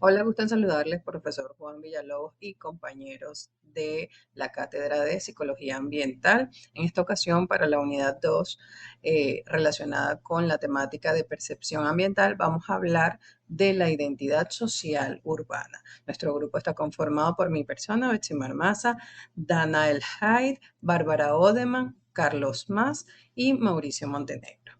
Hola, gusto en saludarles, profesor Juan Villalobos y compañeros de la Cátedra de Psicología Ambiental. En esta ocasión, para la unidad 2, relacionada con la temática de percepción ambiental, vamos a hablar de la identidad social urbana. Nuestro grupo está conformado por mi persona, Betsy Marmaza, Dana El Haid, Bárbara Odeman, Carlos Mas y Mauricio Montenegro.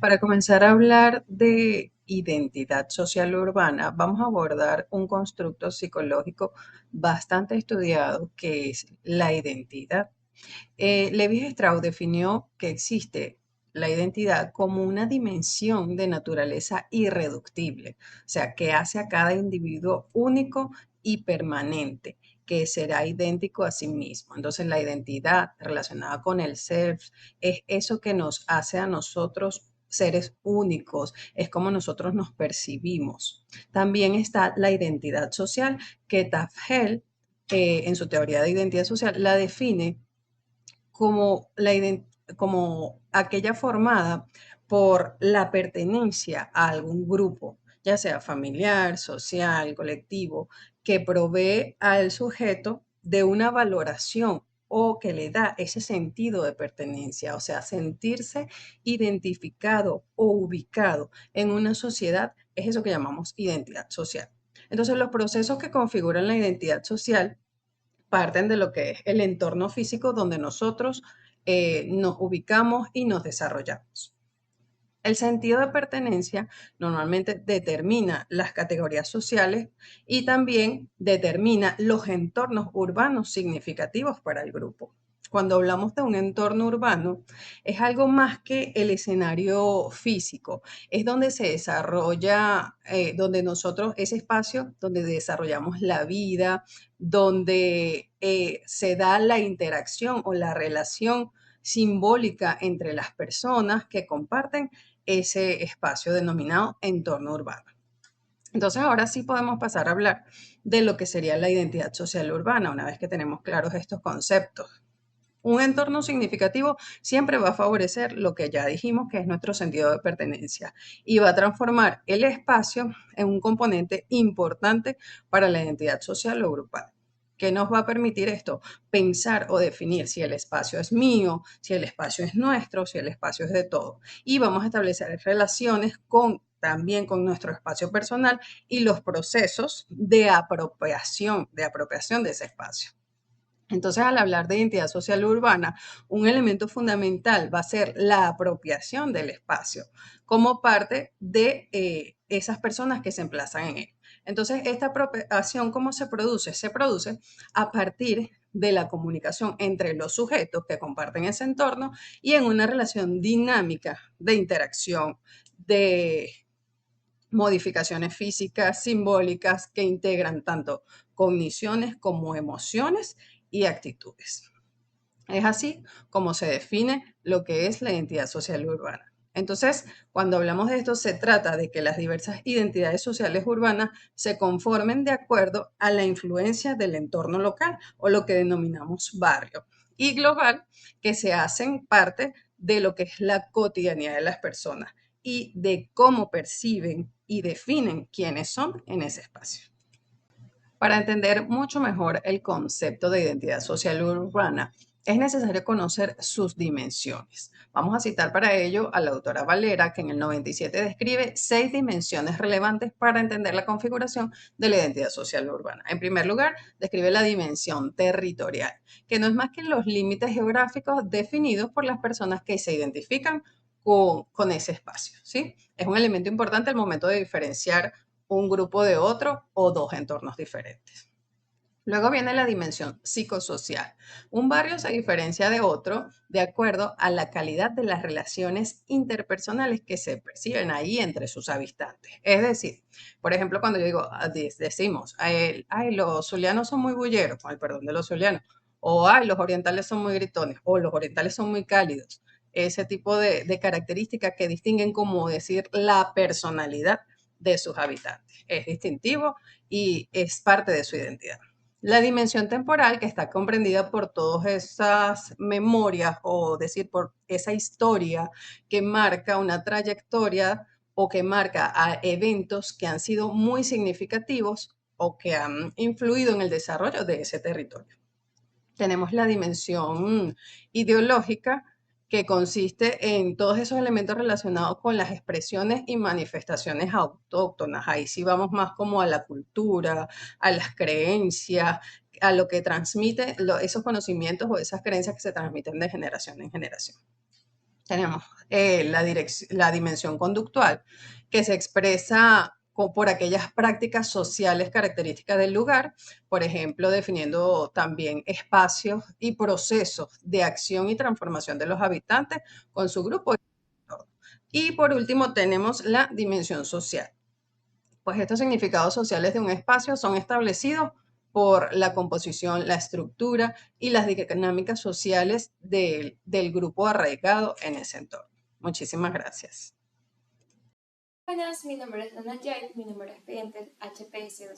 Para comenzar a hablar de identidad social urbana, vamos a abordar un constructo psicológico bastante estudiado que es la identidad. Levi Strauss definió que existe la identidad como una dimensión de naturaleza irreductible, o sea, que hace a cada individuo único y permanente, que será idéntico a sí mismo. Entonces, la identidad relacionada con el self es eso que nos hace a nosotros seres únicos, es como nosotros nos percibimos. También está la identidad social, que Tafel, en su teoría de identidad social, la define como, como aquella formada por la pertenencia a algún grupo, ya sea familiar, social, colectivo, que provee al sujeto de una valoración o que le da ese sentido de pertenencia, o sea, sentirse identificado o ubicado en una sociedad, es eso que llamamos identidad social. Entonces, los procesos que configuran la identidad social parten de lo que es el entorno físico donde nosotros nos ubicamos y nos desarrollamos. El sentido de pertenencia normalmente determina las categorías sociales y también determina los entornos urbanos significativos para el grupo. Cuando hablamos de un entorno urbano, es algo más que el escenario físico, es donde se desarrolla, donde nosotros, ese espacio donde desarrollamos la vida, donde se da la interacción o la relación simbólica entre las personas que comparten ese espacio denominado entorno urbano. Entonces, ahora sí podemos pasar a hablar de lo que sería la identidad social urbana, una vez que tenemos claros estos conceptos. Un entorno significativo siempre va a favorecer lo que ya dijimos que es nuestro sentido de pertenencia y va a transformar el espacio en un componente importante para la identidad social o grupal. ¿Qué nos va a permitir esto? Pensar o definir si el espacio es mío, si el espacio es nuestro, si el espacio es de todo. Y vamos a establecer relaciones también con nuestro espacio personal y los procesos de apropiación de ese espacio. Entonces, al hablar de identidad social urbana, un elemento fundamental va a ser la apropiación del espacio como parte de esas personas que se emplazan en él. Entonces, esta apropiación, ¿cómo se produce? Se produce a partir de la comunicación entre los sujetos que comparten ese entorno y en una relación dinámica de interacción, de modificaciones físicas, simbólicas, que integran tanto cogniciones como emociones y actitudes. Es así como se define lo que es la identidad social urbana. Entonces, cuando hablamos de esto, se trata de que las diversas identidades sociales urbanas se conformen de acuerdo a la influencia del entorno local o lo que denominamos barrio y global, que se hacen parte de lo que es la cotidianidad de las personas y de cómo perciben y definen quiénes son en ese espacio. Para entender mucho mejor el concepto de identidad social urbana, es necesario conocer sus dimensiones. Vamos a citar para ello a la autora Valera, que en el 97 describe 6 dimensiones relevantes para entender la configuración de la identidad social urbana. En primer lugar, describe la dimensión territorial, que no es más que los límites geográficos definidos por las personas que se identifican con ese espacio, ¿sí? Es un elemento importante al momento de diferenciar un grupo de otro o dos entornos diferentes. Luego viene la dimensión psicosocial. Un barrio se diferencia de otro de acuerdo a la calidad de las relaciones interpersonales que se perciben ahí entre sus habitantes. Es decir, por ejemplo, cuando yo digo, decimos, ay, los zulianos son muy bulleros, con el perdón de los zulianos, o ay, los orientales son muy gritones, o los orientales son muy cálidos. Ese tipo de características que distinguen, como decir, la personalidad de sus habitantes. Es distintivo y es parte de su identidad. La dimensión temporal, que está comprendida por todas esas memorias o decir por esa historia que marca una trayectoria o que marca a eventos que han sido muy significativos o que han influido en el desarrollo de ese territorio. Tenemos la dimensión ideológica, que consiste en todos esos elementos relacionados con las expresiones y manifestaciones autóctonas. Ahí sí vamos más como a la cultura, a las creencias, a lo que transmite esos conocimientos o esas creencias que se transmiten de generación en generación. Tenemos la dimensión conductual, que se expresa por aquellas prácticas sociales características del lugar, por ejemplo, definiendo también espacios y procesos de acción y transformación de los habitantes con su grupo. Y por último, tenemos la dimensión social. Pues estos significados sociales de un espacio son establecidos por la composición, la estructura y las dinámicas sociales del grupo arraigado en ese entorno. Muchísimas gracias. Buenas, mi nombre es Dana Jai, mi número de expediente HPS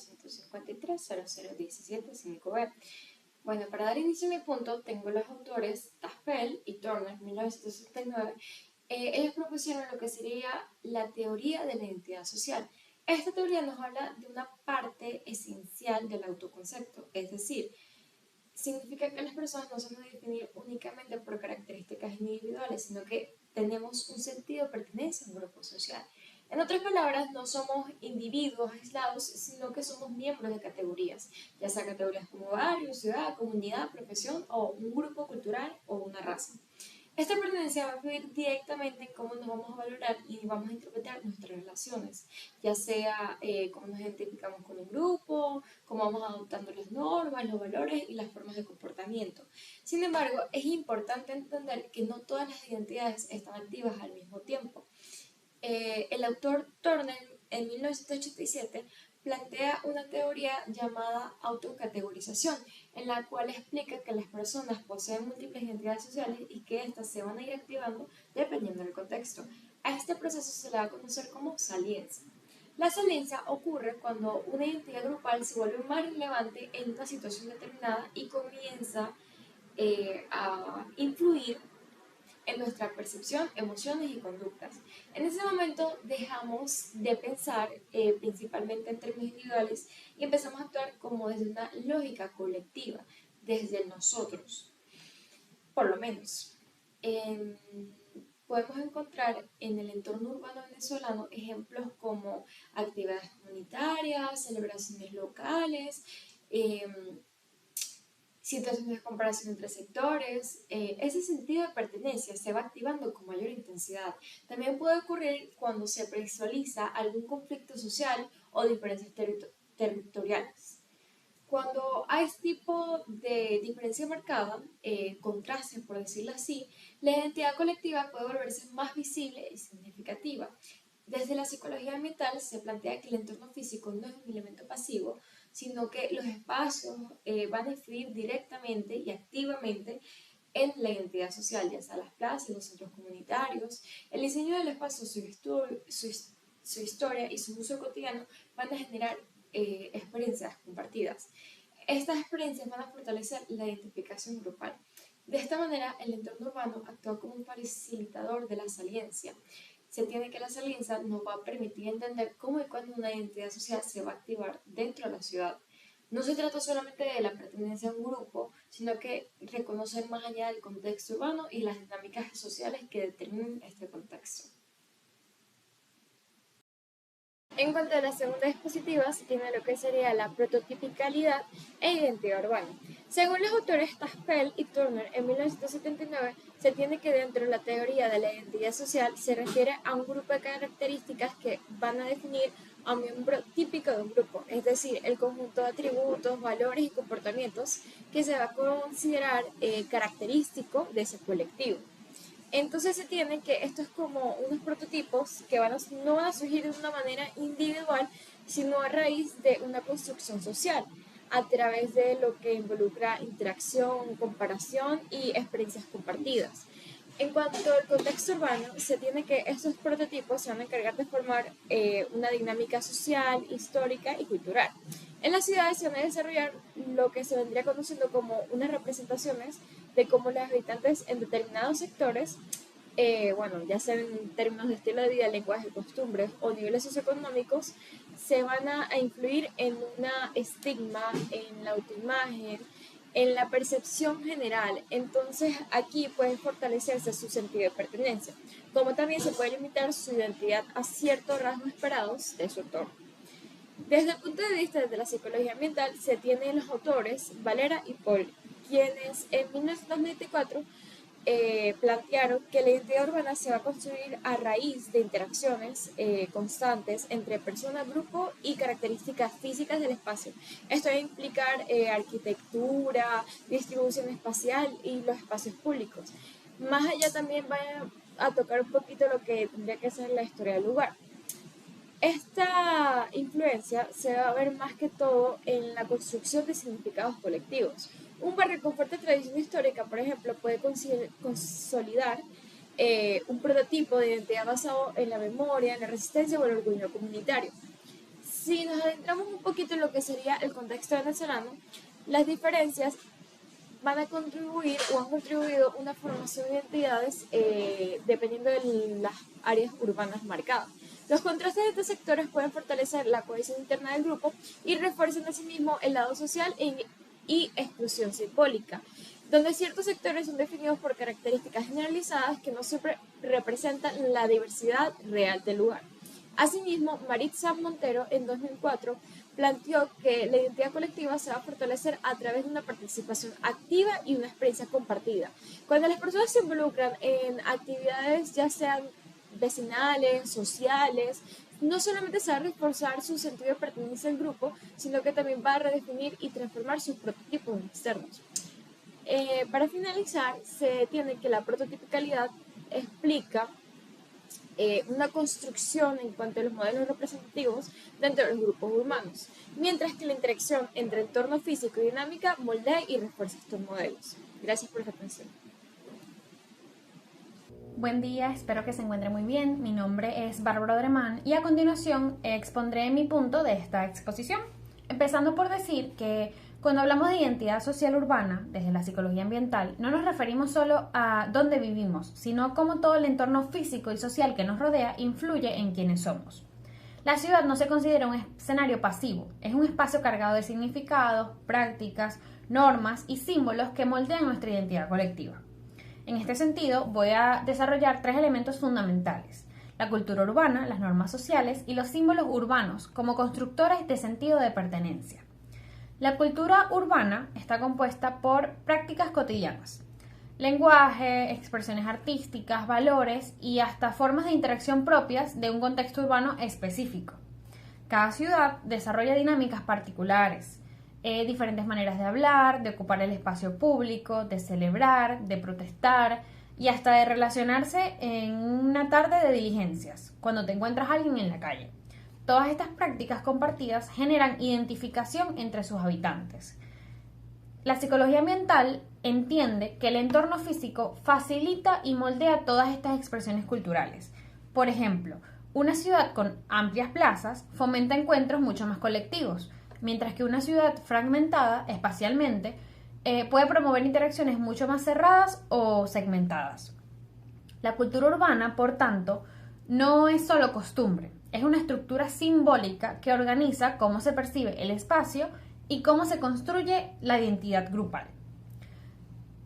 253-0017-5B. Bueno, para dar inicio a mi punto, tengo los autores Taspel y Turner, 1969. Ellos propusieron lo que sería la teoría de la identidad social. Esta teoría nos habla de una parte esencial del autoconcepto, es decir, significa que las personas no se van a definir únicamente por características individuales, sino que tenemos un sentido de pertenencia a un grupo social. En otras palabras, no somos individuos aislados, sino que somos miembros de categorías, ya sea categorías como barrio, ciudad, comunidad, profesión o un grupo cultural o una raza. Esta pertenencia va a influir directamente en cómo nos vamos a valorar y vamos a interpretar nuestras relaciones, ya sea cómo nos identificamos con un grupo, cómo vamos adoptando las normas, los valores y las formas de comportamiento. Sin embargo, es importante entender que no todas las identidades están activas al mismo tiempo. El autor Turner, en 1987, plantea una teoría llamada autocategorización, en la cual explica que las personas poseen múltiples identidades sociales y que éstas se van a ir activando dependiendo del contexto. A este proceso se le va a conocer como saliencia. La saliencia ocurre cuando una identidad grupal se vuelve más relevante en una situación determinada y comienza a influir en nuestra percepción, emociones y conductas. En ese momento dejamos de pensar principalmente en términos individuales y empezamos a actuar como desde una lógica colectiva, desde nosotros, por lo menos. Podemos encontrar en el entorno urbano venezolano ejemplos como actividades comunitarias, celebraciones locales, eh, situaciones de comparación entre sectores, ese sentido de pertenencia se va activando con mayor intensidad. También puede ocurrir cuando se visualiza algún conflicto social o diferencias territoriales. Cuando hay este tipo de diferencia marcada, contrastes por decirlo así, la identidad colectiva puede volverse más visible y significativa. Desde la psicología ambiental se plantea que el entorno físico no es un elemento pasivo, sino que los espacios van a influir directamente y activamente en la identidad social, ya sea las plazas, los centros comunitarios. El diseño del espacio, su historia y su uso cotidiano van a generar experiencias compartidas. Estas experiencias van a fortalecer la identificación grupal. De esta manera, el entorno urbano actúa como un facilitador de la saliencia. Se entiende que la saliencia nos va a permitir entender cómo y cuándo una identidad social se va a activar dentro de la ciudad. No se trata solamente de la pertenencia a un grupo, sino que reconocer más allá del contexto urbano y las dinámicas sociales que determinan este contexto. En cuanto a la segunda dispositiva, se tiene lo que sería la prototipicalidad e identidad urbana. Según los autores Taspel y Turner, en 1979, se tiene que dentro de la teoría de la identidad social se refiere a un grupo de características que van a definir a un miembro típico de un grupo, es decir, el conjunto de atributos, valores y comportamientos que se va a considerar característico de ese colectivo. Entonces se tiene que esto es como unos prototipos que no van a surgir de una manera individual, sino a raíz de una construcción social, a través de lo que involucra interacción, comparación y experiencias compartidas. En cuanto al contexto urbano, se tiene que estos prototipos se van a encargar de formar una dinámica social, histórica y cultural. En las ciudades se van a desarrollar lo que se vendría conociendo como unas representaciones de cómo los habitantes en determinados sectores bueno, ya sea en términos de estilo de vida, lenguaje, costumbres o niveles socioeconómicos, se van a influir en una estigma, en la autoimagen, en la percepción general. Entonces aquí puede fortalecerse su sentido de pertenencia, como también se puede limitar su identidad a ciertos rasgos esperados de su entorno. Desde el punto de vista de la psicología ambiental, se tienen los autores Valera y Paul, quienes en 1994 plantearon que la identidad urbana se va a construir a raíz de interacciones constantes entre persona, grupo y características físicas del espacio. Esto va a implicar arquitectura, distribución espacial y los espacios públicos. Más allá también va a tocar un poquito lo que tendría que ser la historia del lugar. Esta influencia se va a ver más que todo en la construcción de significados colectivos. Un barrio con fuerte tradición histórica, por ejemplo, puede consolidar un prototipo de identidad basado en la memoria, en la resistencia o el orgullo comunitario. Si nos adentramos un poquito en lo que sería el contexto venezolano, las diferencias van a contribuir o han contribuido una formación de identidades dependiendo de las áreas urbanas marcadas. Los contrastes de estos sectores pueden fortalecer la cohesión interna del grupo y refuerzan asimismo el lado social y exclusión simbólica, donde ciertos sectores son definidos por características generalizadas que no siempre representan la diversidad real del lugar. Asimismo, Maritza Montero en 2004 planteó que la identidad colectiva se va a fortalecer a través de una participación activa y una experiencia compartida. Cuando las personas se involucran en actividades ya sean vecinales, sociales, no solamente se va a reforzar su sentido de pertenencia al grupo, sino que también va a redefinir y transformar sus prototipos externos. Para finalizar, se tiene que la prototipicalidad explica una construcción en cuanto a los modelos representativos dentro de los grupos urbanos, mientras que la interacción entre entorno físico y dinámica moldea y refuerza estos modelos. Gracias por su atención. Buen día, espero que se encuentre muy bien. Mi nombre es Bárbara Dremán y a continuación expondré mi punto de esta exposición, empezando por decir que cuando hablamos de identidad social urbana, desde la psicología ambiental, no nos referimos solo a dónde vivimos, sino a cómo todo el entorno físico y social que nos rodea influye en quienes somos. La ciudad no se considera un escenario pasivo, es un espacio cargado de significados, prácticas, normas y símbolos que moldean nuestra identidad colectiva. En este sentido, voy a desarrollar 3 elementos fundamentales: la cultura urbana, las normas sociales y los símbolos urbanos como constructores de sentido de pertenencia. La cultura urbana está compuesta por prácticas cotidianas, lenguaje, expresiones artísticas, valores y hasta formas de interacción propias de un contexto urbano específico. Cada ciudad desarrolla dinámicas particulares, diferentes maneras de hablar, de ocupar el espacio público, de celebrar, de protestar y hasta de relacionarse en una tarde de diligencias, cuando te encuentras a alguien en la calle. Todas estas prácticas compartidas generan identificación entre sus habitantes. La psicología ambiental entiende que el entorno físico facilita y moldea todas estas expresiones culturales. Por ejemplo, una ciudad con amplias plazas fomenta encuentros mucho más colectivos, mientras que una ciudad fragmentada espacialmente puede promover interacciones mucho más cerradas o segmentadas. La cultura urbana, por tanto, no es solo costumbre, es una estructura simbólica que organiza cómo se percibe el espacio y cómo se construye la identidad grupal.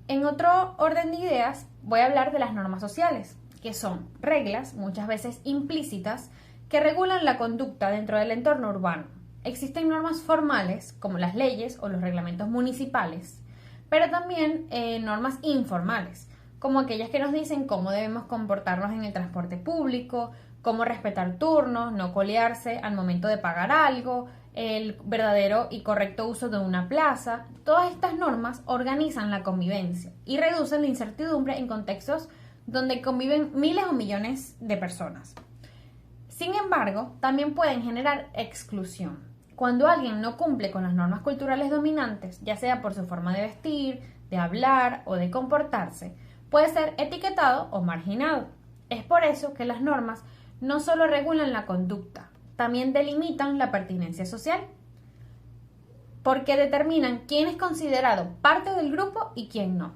En otro orden de ideas, voy a hablar de las normas sociales, que son reglas, muchas veces implícitas, que regulan la conducta dentro del entorno urbano. Existen normas formales, como las leyes o los reglamentos municipales, pero también normas informales, como aquellas que nos dicen cómo debemos comportarnos en el transporte público, cómo respetar turnos, no colearse al momento de pagar algo, el verdadero y correcto uso de una plaza. Todas estas normas organizan la convivencia y reducen la incertidumbre en contextos donde conviven miles o millones de personas. Sin embargo, también pueden generar exclusión. Cuando alguien no cumple con las normas culturales dominantes, ya sea por su forma de vestir, de hablar o de comportarse, puede ser etiquetado o marginado. Es por eso que las normas no solo regulan la conducta, también delimitan la pertinencia social, porque determinan quién es considerado parte del grupo y quién no.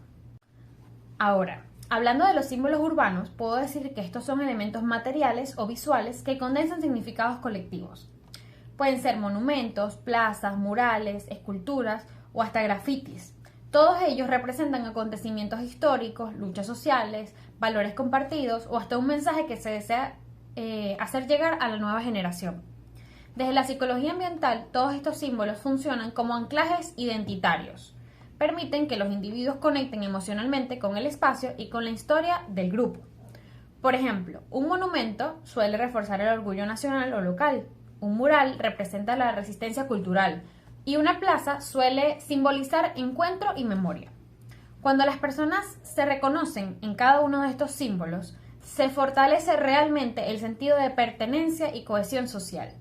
Ahora, Hablando de los símbolos urbanos, puedo decir que estos son elementos materiales o visuales que condensan significados colectivos. Pueden ser monumentos, plazas, murales, esculturas o hasta grafitis. Todos ellos representan acontecimientos históricos, luchas sociales, valores compartidos o hasta un mensaje que se desea hacer llegar a la nueva generación. Desde la psicología ambiental, todos estos símbolos funcionan como anclajes identitarios. Permiten que los individuos conecten emocionalmente con el espacio y con la historia del grupo. Por ejemplo, un monumento suele reforzar el orgullo nacional o local, un mural representa la resistencia cultural y una plaza suele simbolizar encuentro y memoria. Cuando las personas se reconocen en cada uno de estos símbolos, se fortalece realmente el sentido de pertenencia y cohesión social.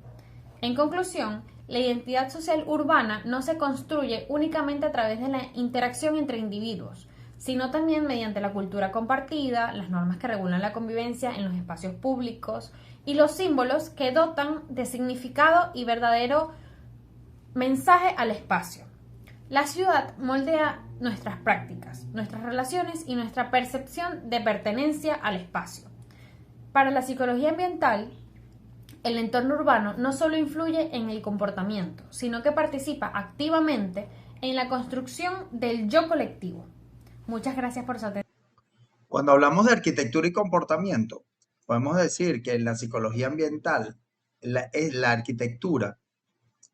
En conclusión, la identidad social urbana no se construye únicamente a través de la interacción entre individuos, sino también mediante la cultura compartida, las normas que regulan la convivencia en los espacios públicos y los símbolos que dotan de significado y verdadero mensaje al espacio. La ciudad moldea nuestras prácticas, nuestras relaciones y nuestra percepción de pertenencia al espacio. Para la psicología ambiental, el entorno urbano no solo influye en el comportamiento, sino que participa activamente en la construcción del yo colectivo. Muchas gracias por su atención. Cuando hablamos de arquitectura y comportamiento, podemos decir que en la psicología ambiental, la arquitectura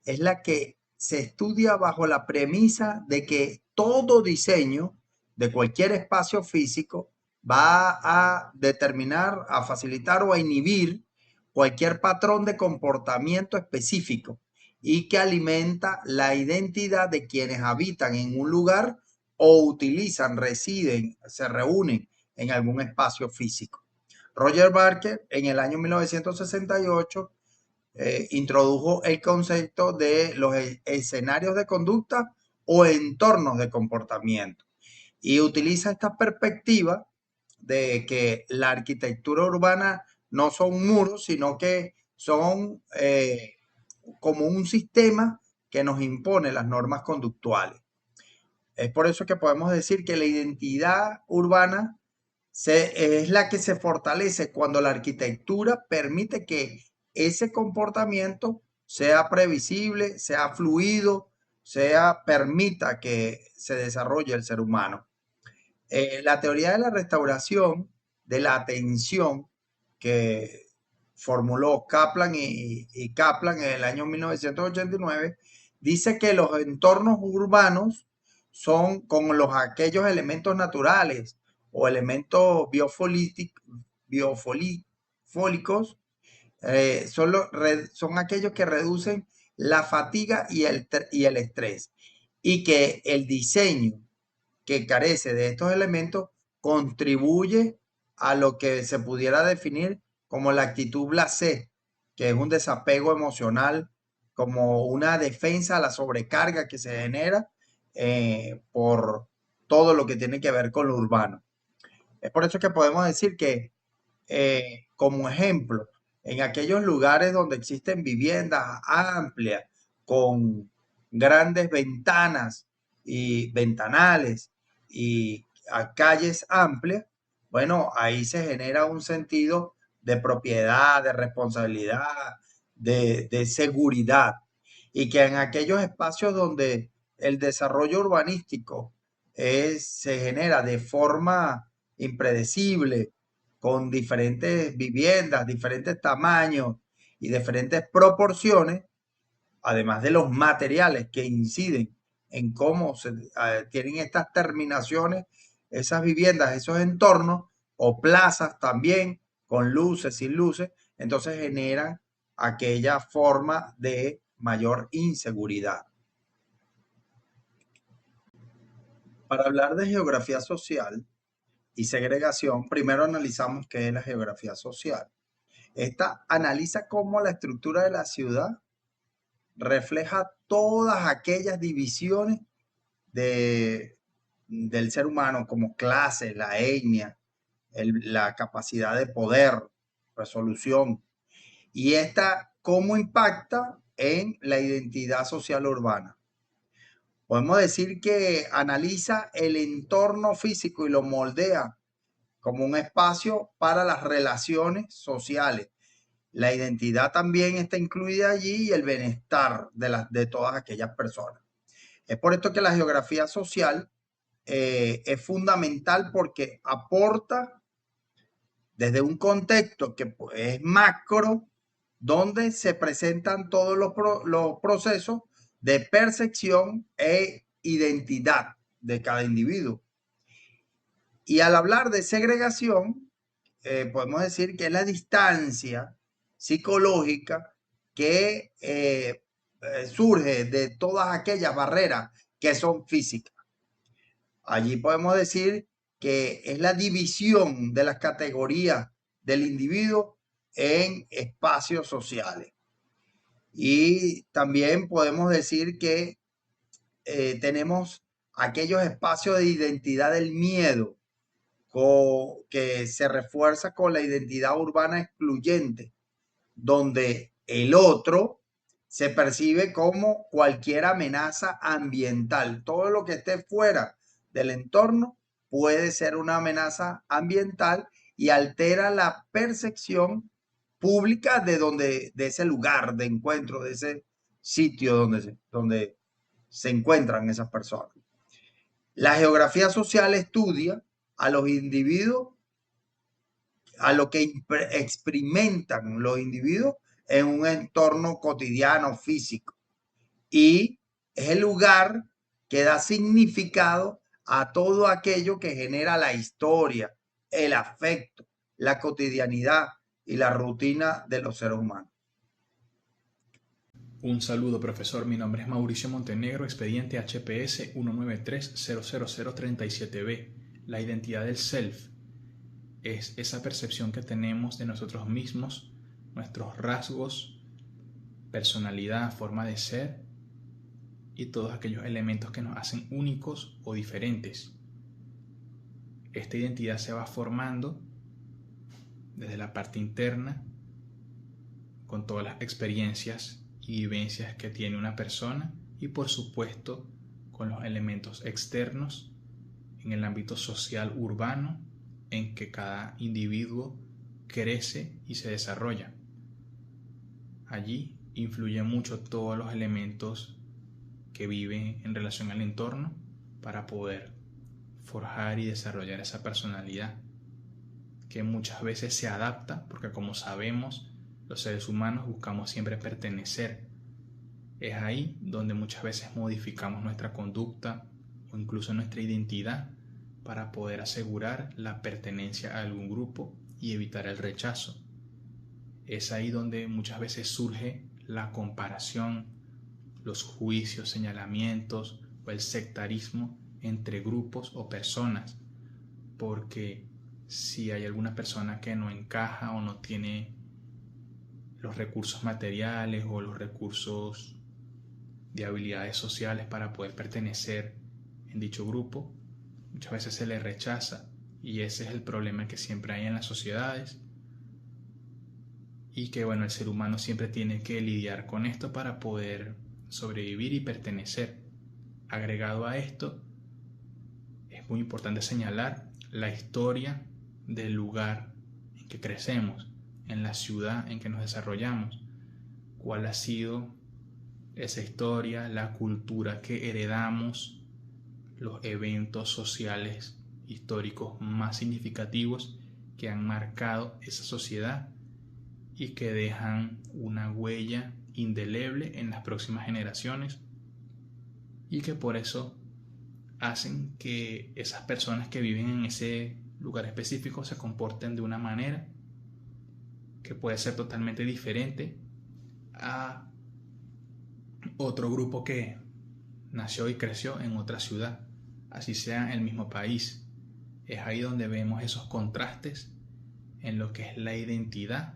es la que se estudia bajo la premisa de que todo diseño de cualquier espacio físico va a determinar, a facilitar o a inhibir cualquier patrón de comportamiento específico y que alimenta la identidad de quienes habitan en un lugar o utilizan, residen, se reúnen en algún espacio físico. Roger Barker en el año 1968 introdujo el concepto de los escenarios de conducta o entornos de comportamiento y utiliza esta perspectiva de que la arquitectura urbana no son muros, sino que son como un sistema que nos impone las normas conductuales. Es por eso que podemos decir que la identidad urbana es la que se fortalece cuando la arquitectura permite que ese comportamiento sea previsible, sea fluido, permita que se desarrolle el ser humano. La teoría de la restauración de la atención que formuló Kaplan y Kaplan en el año 1989 dice que los entornos urbanos son como aquellos elementos naturales o elementos biofólicos, son aquellos que reducen la fatiga y el estrés, y que el diseño que carece de estos elementos contribuye a lo que se pudiera definir como la actitud blasé, que es un desapego emocional, como una defensa a la sobrecarga que se genera por todo lo que tiene que ver con lo urbano. Es por eso que podemos decir que, como ejemplo, en aquellos lugares donde existen viviendas amplias, con grandes ventanas y ventanales y a calles amplias, bueno, ahí se genera un sentido de propiedad, de responsabilidad, de seguridad. Y que en aquellos espacios donde el desarrollo urbanístico se genera de forma impredecible, con diferentes viviendas, diferentes tamaños y diferentes proporciones, además de los materiales que inciden en cómo se tienen estas terminaciones, esas viviendas, esos entornos o plazas también con luces, sin luces, entonces generan aquella forma de mayor inseguridad. Para hablar de geografía social y segregación, primero analizamos qué es la geografía social. Esta analiza cómo la estructura de la ciudad refleja todas aquellas divisiones del ser humano, como clase, la etnia, la capacidad de poder, resolución, y esta cómo impacta en la identidad social urbana. Podemos decir que analiza el entorno físico y lo moldea como un espacio para las relaciones sociales. La identidad también está incluida allí y el bienestar de todas aquellas personas. Es por esto que la geografía social es fundamental porque aporta desde un contexto que es macro, donde se presentan todos los procesos de percepción e identidad de cada individuo. Y al hablar de segregación, podemos decir que es la distancia psicológica que surge de todas aquellas barreras que son físicas. Allí podemos decir que es la división de las categorías del individuo en espacios sociales. Y también podemos decir que tenemos aquellos espacios de identidad del miedo que se refuerza con la identidad urbana excluyente, donde el otro se percibe como cualquier amenaza ambiental. Todo lo que esté fuera del entorno puede ser una amenaza ambiental y altera la percepción pública de ese lugar de encuentro, de ese sitio donde se encuentran esas personas. La geografía social estudia a los individuos, a lo que experimentan los individuos en un entorno cotidiano físico, y es el lugar que da significado a todo aquello que genera la historia, el afecto, la cotidianidad y la rutina de los seres humanos. Un saludo, profesor. Mi nombre es Mauricio Montenegro, expediente HPS 193-00037B. La identidad del self es esa percepción que tenemos de nosotros mismos, nuestros rasgos, personalidad, forma de ser y todos aquellos elementos que nos hacen únicos o diferentes. Esta identidad se va formando desde la parte interna con todas las experiencias y vivencias que tiene una persona y por supuesto con los elementos externos en el ámbito social urbano en que cada individuo crece y se desarrolla. Allí influyen mucho todos los elementos que viven en relación al entorno para poder forjar y desarrollar esa personalidad que muchas veces se adapta porque, como sabemos, los seres humanos buscamos siempre pertenecer. Es ahí donde muchas veces modificamos nuestra conducta o incluso nuestra identidad para poder asegurar la pertenencia a algún grupo y evitar el rechazo. Es ahí donde muchas veces surge la comparación, los juicios, señalamientos o el sectarismo entre grupos o personas, porque si hay alguna persona que no encaja o no tiene los recursos materiales o los recursos de habilidades sociales para poder pertenecer en dicho grupo, muchas veces se le rechaza, y ese es el problema que siempre hay en las sociedades y que el ser humano siempre tiene que lidiar con esto para poder sobrevivir y pertenecer. Agregado a esto, es muy importante señalar la historia del lugar en que crecemos, en la ciudad en que nos desarrollamos, cuál ha sido esa historia, la cultura que heredamos, los eventos sociales históricos más significativos que han marcado esa sociedad y que dejan una huella indeleble en las próximas generaciones y que por eso hacen que esas personas que viven en ese lugar específico se comporten de una manera que puede ser totalmente diferente a otro grupo que nació y creció en otra ciudad, así sea en el mismo país. Es ahí donde vemos esos contrastes en lo que es la identidad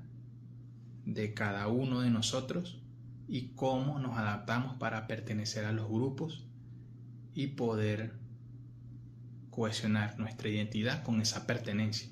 de cada uno de nosotros y cómo nos adaptamos para pertenecer a los grupos y poder cohesionar nuestra identidad con esa pertenencia.